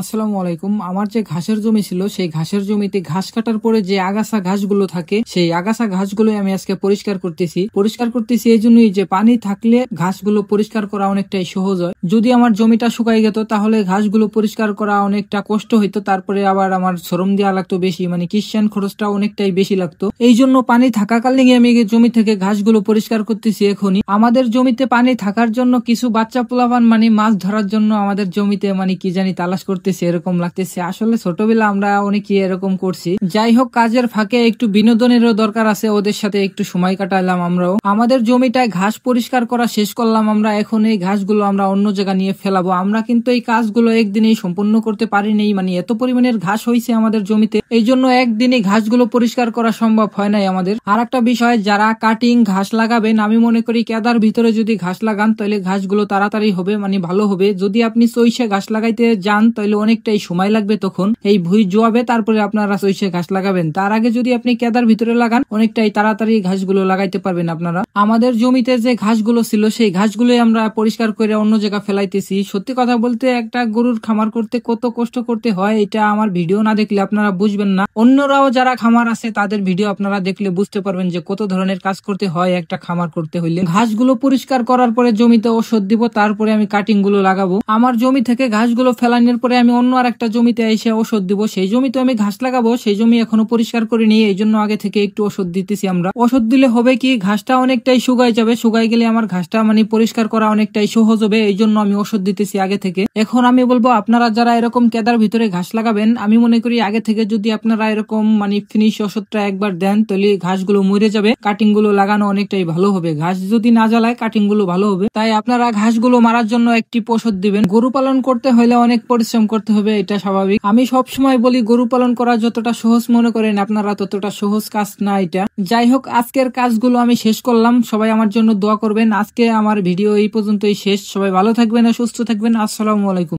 আসসালামু আলাইকুম। আমার যে ঘাসের জমি ছিল সেই ঘাসের জমিতে ঘাস কাটার পরে যে আগাছা ঘাসগুলো থাকে সেই আগাছা ঘাসগুলো আমি আজকে পরিষ্কার করতেছি এই জন্যই যে পানি থাকলে ঘাসগুলো পরিষ্কার করা অনেকটাই সহজ হয়। যদি আমার জমিটা শুকাই যেত তাহলে ঘাসগুলো পরিষ্কার করা অনেকটা কষ্ট হইতো, তারপরে আবার আমার শ্রম দেওয়া লাগতো বেশি, মানে কিষান খরচটা অনেকটাই বেশি লাগতো। এই জন্য পানি থাকাকালীন আমি জমি থেকে ঘাসগুলো পরিষ্কার করতেছি। এখনই আমাদের জমিতে পানি থাকার জন্য কিছু বাচ্চা পোলাপান মানে মাছ ধরার জন্য আমাদের জমিতে মানে কি জানি তালাশ করতেছে এরকম লাগতেছে। আসলে ছোটবেলা আমরা অনেকে এরকম করছি। যাই হোক, কাজের ফাঁকে একটু বিনোদনেরও দরকার আছে, ওদের সাথে একটু সময় কাটালাম। আমরাও আমাদের জমিটায় ঘাস পরিষ্কার করা শেষ করলাম। আমরা এখন এই ঘাসগুলো আমরা অন্য জায়গা নিয়ে ফেলাবো। আমরা কিন্তু এই কাজগুলো একদিনেই সম্পূর্ণ করতে পারিনি, মানে এত পরিমাণের ঘাস হয়েছে আমাদের জমিতে, এই জন্য একদিনে ঘাসগুলো পরিষ্কার করা সম্ভব হয় নাই আমাদের। আর একটা বিষয়, যারা কাটিং ঘাস লাগাবেন, আমি মনে করি কেদার ভিতরে যদি ঘাস লাগান তাহলে ঘাসগুলো তাড়াতাড়ি হবে, মানে ভালো হবে। যদি আপনি সইষে ঘাস লাগাইতে যান তাহলে অনেকটাই সময় লাগবে, তখন এই ভুঁই জোয়াবে, তারপরে আপনারা সইষে ঘাস লাগাবেন। তার আগে যদি আপনি কেদার ভিতরে লাগান অনেকটাই তাড়াতাড়ি ঘাসগুলো লাগাইতে পারবেন আপনারা। আমাদের জমিতে যে ঘাসগুলো ছিল সেই ঘাসগুলো আমরা পরিষ্কার করে অন্য জায়গা ফেলাইতেছি। সত্যি কথা বলতে একটা গরুর খামার করতে কত কষ্ট করতে হয় এটা আমার ভিডিও না দেখলে আপনারা বুঝবেন না। অন্যরাও যারা খামার আছে তাদের ভিডিও আপনারা দেখলে বুঝতে পারবেন যে কত ধরনের কাজ করতে হয় একটা খামার করতে হইলে। ঘাসগুলো পরিষ্কার করার পরে জমিতে ওষুধ দিব, তারপরে আমি কাটিং গুলো লাগাবো। আমার জমি থেকে ঘাসগুলো ফেলানোর পরে আমি অন্য আর একটা জমিতে এসে ওষুধ দিব। সেই জমিতে আমি ঘাস লাগাবো, সেই জমি এখনো পরিষ্কার করিনি, এই জন্য আগে থেকে একটু ওষুধ দিতেছি আমরা। ওষুধ দিলে হবে কি, ঘাসটা অনেকটাই শুকাই যাবে, শুকাই গেলে আমার ঘাসটা মানে পরিষ্কার করা অনেকটাই সহজ হবে, এই জন্য আমি ওষুধ দিতেছি আগে থেকে। এখন আমি বলবো আপনারা যারা এরকম কেদার ভিতরে ঘাস লাগাবেন, আমি মনে করি আগে থেকে যদি আপনারা এরকম মানে ফিনিশ ওষুধটা একবার দেন তাহলে ঘাসগুলো মরে যাবে, কাটিং গুলো লাগানো অনেকটাই ভালো হবে। ঘাস যদি না জ্বালায় কাটিং গুলো ভালো হবে, তাই আপনারা ঘাসগুলো মারার জন্য একটি ওষুধ দিবেন। গরু পালন করতে হলে অনেক পরিশ্রম করতে হবে, এটা স্বাভাবিক। আমি সব সময় বলি গরু পালন করা যতটা সহজ মনে করেন আপনারা ততটা সহজ কাজ না এটা। যাই হোক, আজকের কাজগুলো আমি শেষ করলাম, সবাই আমার জন্য দোয়া করবেন। আজকে আমার ভিডিও এই পর্যন্তই শেষ। সবাই ভালো থাকবেন, সুস্থ থাকবেন। আসসালামু আলাইকুম।